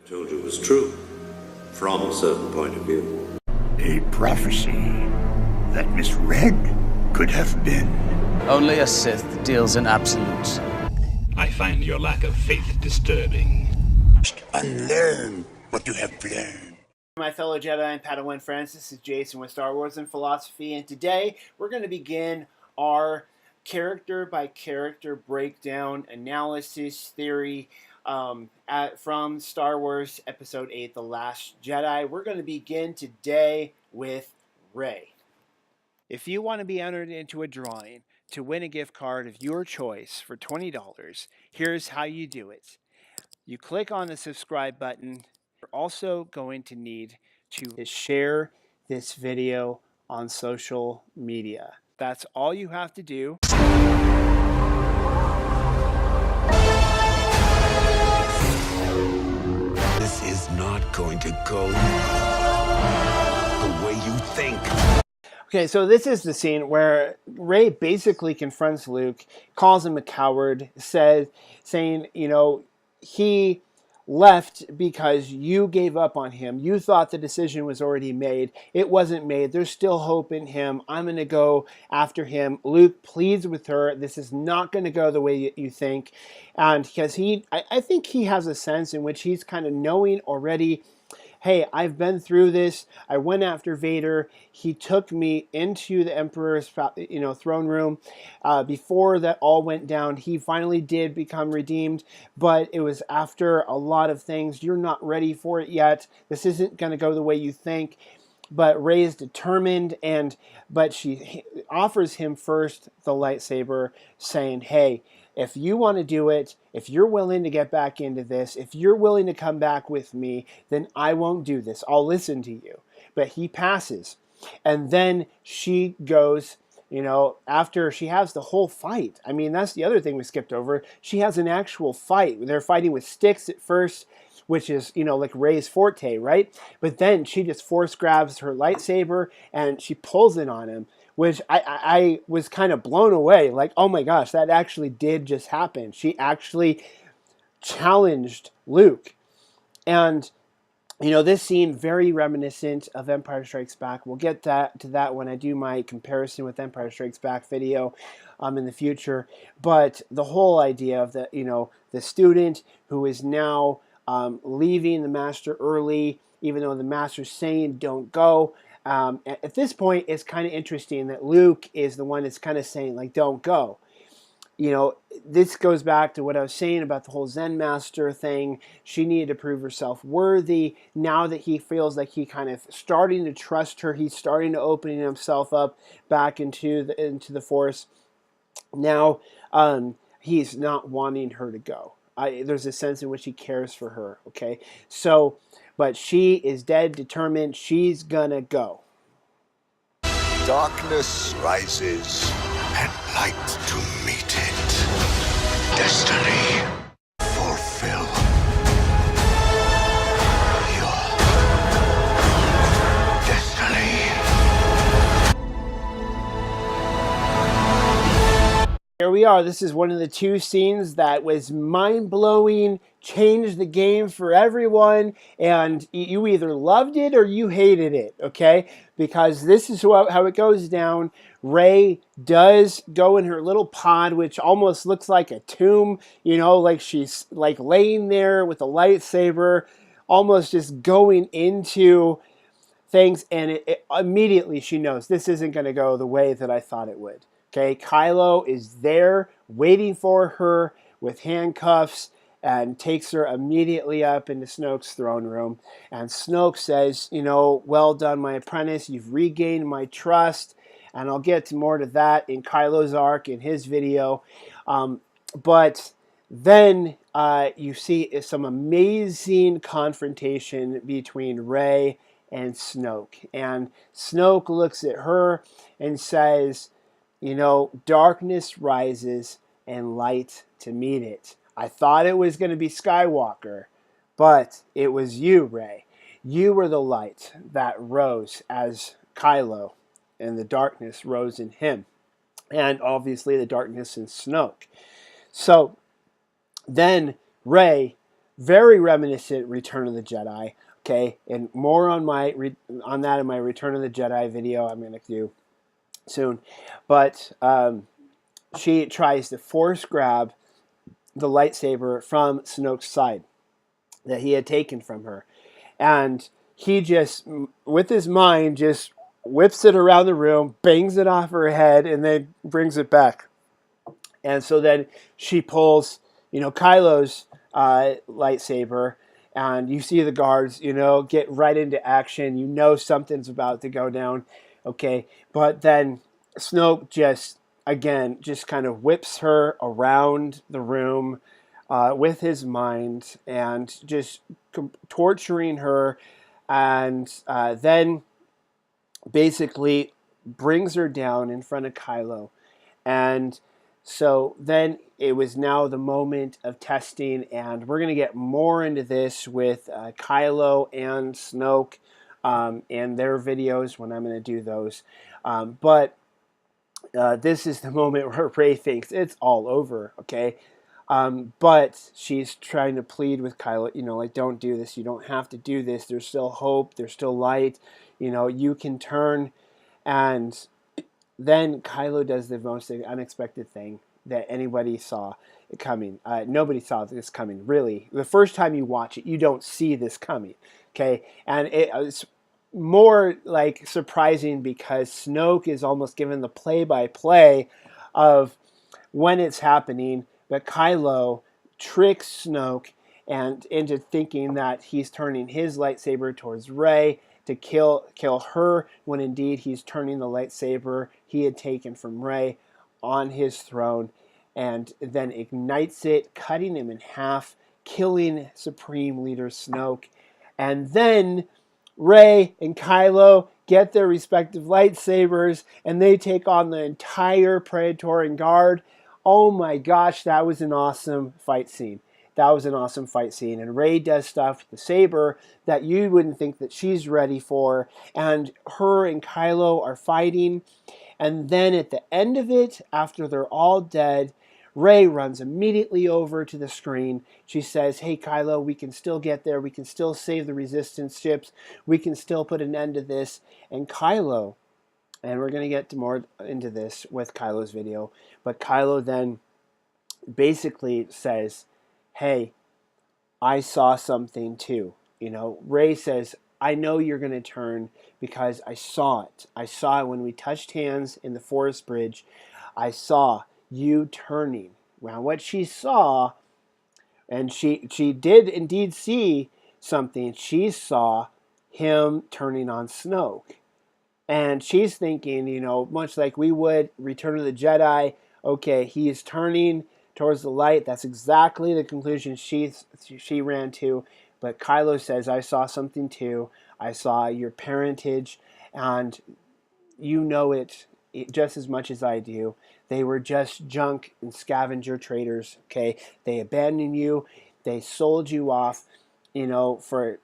Told you it was true, from a certain point of view. A prophecy that misread could have been. Only a Sith deals in absolutes. I find your lack of faith disturbing. Unlearn what you have learned. My fellow Jedi and Padawan friends, this is Jason with Star Wars and Philosophy, and today we're going to begin our character-by-character breakdown, analysis, theory from Star Wars Episode 8, The Last Jedi. We're going to begin today with Rey. If you want to be entered into a drawing to win a gift card of your choice for $20, here's how you do it. You click on the subscribe button. You're also going to need to share this video on social media. That's all you have to do. This is not going to go the way you think. Okay, so this is the scene where Rey basically confronts Luke, calls him a coward, saying, you know, he left because you gave up on him. You thought the decision was already made. It wasn't made. There's still hope in him. I'm going to go after him. Luke pleads with her. This is not going to go the way you think. And because I think he has a sense in which he's kind of knowing already, hey, I've been through this. I went after Vader. He took me into the Emperor's, throne room. Before that all went down, he finally did become redeemed, but it was after a lot of things. You're not ready for it yet. This isn't going to go the way you think. But Rey is determined, but she offers him first the lightsaber, saying, hey, if you want to do it, if you're willing to get back into this, if you're willing to come back with me, then I won't do this. I'll listen to you. But he passes. And then she goes, after she has the whole fight. I mean, that's the other thing we skipped over. She has an actual fight. They're fighting with sticks at first, which is, like Rey's forte, right? But then she just force grabs her lightsaber and she pulls it on him, which I was kind of blown away. Like, oh my gosh, that actually did just happen. She actually challenged Luke. And, this scene, very reminiscent of Empire Strikes Back. We'll get to that when I do my comparison with Empire Strikes Back video in the future. But the whole idea of the student who is now leaving the master early, even though the master's saying don't go. At this point, it's kind of interesting that Luke is the one that's kind of saying, like, don't go. This goes back to what I was saying about the whole Zen master thing. She needed to prove herself worthy. Now that he feels like he kind of starting to trust her, he's starting to opening himself up back into the Force. Now, he's not wanting her to go. There's a sense in which he cares for her, okay? So, but she is dead determined. She's gonna go. Darkness rises and light to meet it. Destiny, fulfill your destiny. Here we are. This is one of the two scenes that was mind-blowing, changed the game for everyone, and you either loved it or you hated it, okay? Because this is how it goes down. Rey does go in her little pod, which almost looks like a tomb, like she's like laying there with a lightsaber, almost just going into things, and it immediately she knows this isn't going to go the way that I thought it would. Okay, Kylo is there waiting for her with handcuffs and takes her immediately up into Snoke's throne room. And Snoke says, well done, my apprentice. You've regained my trust. And I'll get more to that in Kylo's arc in his video. But then you see some amazing confrontation between Rey and Snoke. And Snoke looks at her and says, darkness rises and light to meet it. I thought it was going to be Skywalker, but it was you, Rey. You were the light that rose as Kylo, and the darkness rose in him. And obviously the darkness in Snoke. So then Rey very reminiscent Return of the Jedi. Okay, and more on on that in my Return of the Jedi video I'm going to do soon. But she tries to force grab the lightsaber from Snoke's side that he had taken from her, and he just, with his mind, just whips it around the room, bangs it off her head, and then brings it back. And so then she pulls, Kylo's lightsaber, and you see the guards, get right into action. Something's about to go down, okay? But then Snoke just kind of whips her around the room with his mind and just torturing her, and then basically brings her down in front of Kylo. And so then it was now the moment of testing, and we're going to get more into this with Kylo and Snoke and their videos when I'm going to do those. But this is the moment where Rey thinks it's all over, okay? But she's trying to plead with Kylo, like, don't do this. You don't have to do this. There's still hope. There's still light. You can turn. And then Kylo does the most unexpected thing that anybody saw it coming. Nobody saw this coming, really. The first time you watch it, you don't see this coming, okay? And it's more like surprising because Snoke is almost given the play-by-play of when it's happening, but Kylo tricks Snoke and into thinking that he's turning his lightsaber towards Rey to kill her, when indeed he's turning the lightsaber he had taken from Rey on his throne, and then ignites it, cutting him in half, killing Supreme Leader Snoke. And then Rey and Kylo get their respective lightsabers, and they take on the entire Praetorian Guard. Oh my gosh, that was an awesome fight scene. And Rey does stuff with the saber that you wouldn't think that she's ready for. And her and Kylo are fighting. And then at the end of it, after they're all dead, Rey runs immediately over to the screen. She says, hey, Kylo, we can still get there. We can still save the Resistance ships. We can still put an end to this. And Kylo, and we're going to get more into this with Kylo's video, but Kylo then basically says, hey, I saw something too. Rey says, I know you're going to turn because I saw it. I saw it when we touched hands in the forest bridge. I saw you turning. Well, what she saw, and she did indeed see something. She saw him turning on Snoke. And she's thinking, much like we would Return of the Jedi, okay, he is turning towards the light. That's exactly the conclusion she ran to. But Kylo says, I saw something too. I saw your parentage, and you know it just as much as I do. They were just junk and scavenger traders, okay? They abandoned you. They sold you off, for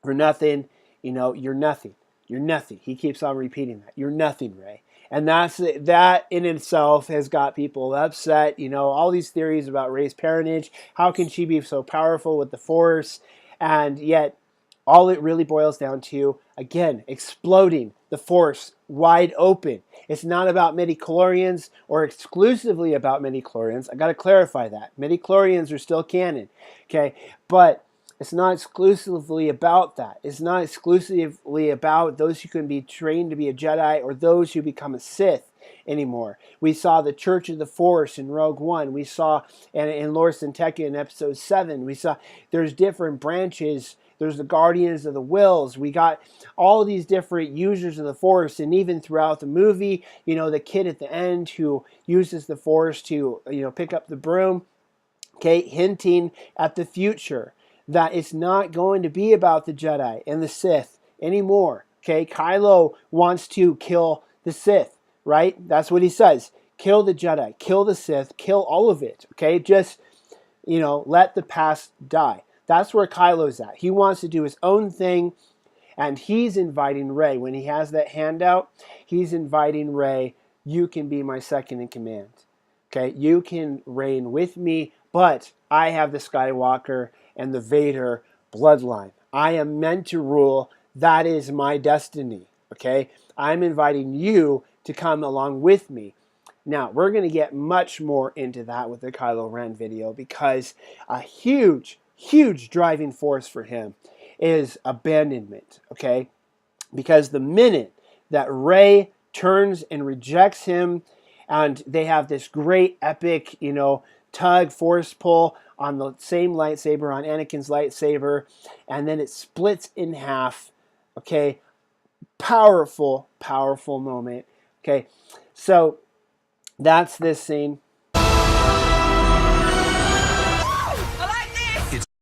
nothing. You're nothing. You're nothing. He keeps on repeating that. You're nothing, Rey. And that in itself has got people upset. All these theories about Rey's parentage. How can she be so powerful with the Force? And yet, all it really boils down to, again, exploding the Force wide open. It's not about midichlorians or exclusively about midichlorians. I got to clarify that. Midichlorians are still canon, okay? But it's not exclusively about that. It's not exclusively about those who can be trained to be a Jedi or those who become a Sith anymore. We saw the Church of the Force in Rogue One. We saw in Lor San Tekka in Episode 7. We saw there's different branches. There's the Guardians of the Wills. We got all these different users of the Force, and even throughout the movie, the kid at the end who uses the Force to, pick up the broom, okay, hinting at the future. That it's not going to be about the Jedi and the Sith anymore. Okay, Kylo wants to kill the Sith, right? That's what he says. Kill the Jedi, kill the Sith, kill all of it. Okay, just, let the past die. That's where Kylo's at. He wants to do his own thing, and he's inviting Rey. When he has that handout, he's inviting Rey, you can be my second in command. Okay, you can reign with me but I have the Skywalker and the Vader bloodline. I am meant to rule. That is my destiny. Okay? I'm inviting you to come along with me. Now, we're going to get much more into that with the Kylo Ren video, because a huge, huge driving force for him is abandonment, okay? Because the minute that Rey turns and rejects him, and they have this great epic, tug, force pull on the same lightsaber, on Anakin's lightsaber, and then it splits in half, okay? Powerful, powerful moment, okay? So that's this scene.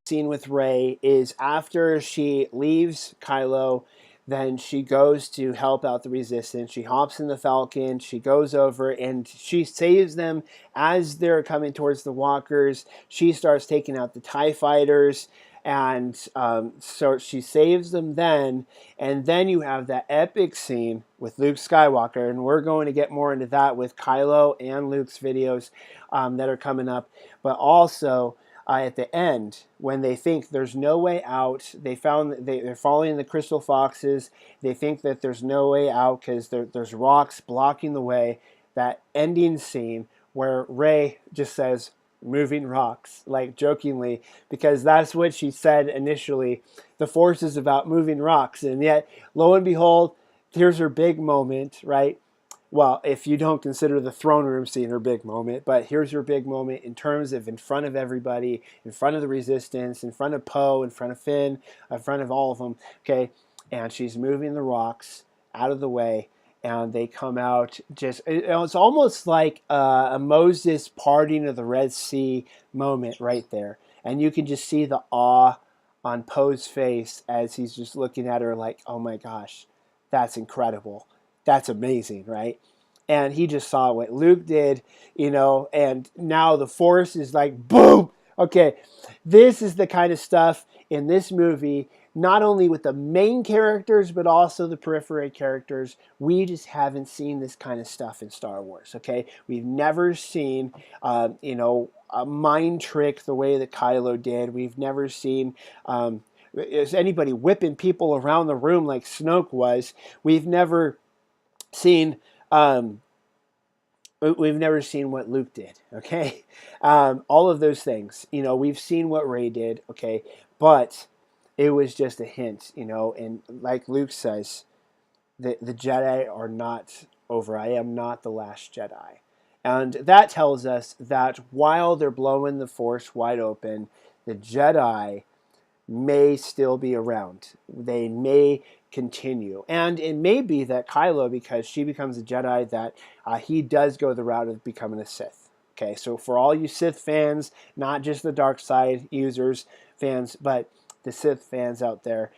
Scene with Rey is after she leaves Kylo, then she goes to help out the Resistance. She hops in the Falcon, she goes over, and she saves them as they're coming towards the walkers. She starts taking out the TIE fighters, and so she saves them then. And then you have that epic scene with Luke Skywalker, and we're going to get more into that with Kylo and Luke's videos that are coming up. But also, at the end, when they think there's no way out, they're following the crystal foxes. They think that there's no way out because there's rocks blocking the way. That ending scene where Rey just says, "Moving rocks," like jokingly, because that's what she said initially. The Force is about moving rocks, and yet, lo and behold, here's her big moment, right? Well, if you don't consider the throne room scene her big moment, but here's her big moment in terms of in front of everybody, in front of the Resistance, in front of Poe, in front of Finn, in front of all of them, okay? And she's moving the rocks out of the way, and they come out just, it's almost like a Moses parting of the Red Sea moment right there. And you can just see the awe on Poe's face as he's just looking at her like, oh my gosh, that's incredible. That's amazing, right? And he just saw what Luke did, and now the Force is like, boom! Okay, this is the kind of stuff in this movie, not only with the main characters, but also the periphery characters. We just haven't seen this kind of stuff in Star Wars, okay? We've never seen, a mind trick the way that Kylo did. We've never seen... is anybody whipping people around the room like Snoke was. We've never seen what Luke did, okay? All of those things, we've seen what Rey did, okay? But it was just a hint, and like Luke says, the Jedi are not over. I am not the last Jedi. And that tells us that while they're blowing the Force wide open, the Jedi may still be around. They may continue. And it may be that Kylo, because she becomes a Jedi, that he does go the route of becoming a Sith. Okay, so for all you Sith fans, not just the dark side users, fans, but the Sith fans out there,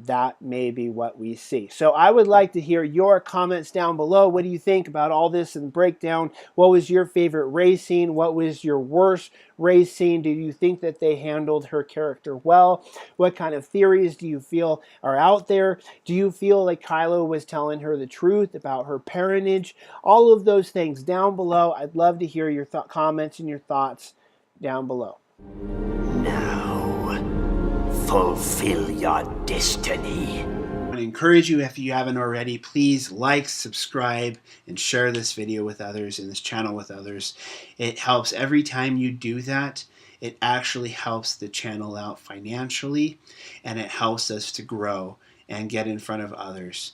that may be what we see. So I would like to hear your comments down below. What do you think about all this and breakdown? What was your favorite Rey scene? What was your worst Rey scene? Do you think that they handled her character well? What kind of theories do you feel are out there? Do you feel like Kylo was telling her the truth about her parentage? All of those things down below. I'd love to hear your comments and your thoughts down below. Now, fulfill your destiny. I want to encourage you, if you haven't already, please like, subscribe, and share this video with others and this channel with others. It helps every time you do that. It actually helps the channel out financially, and it helps us to grow and get in front of others.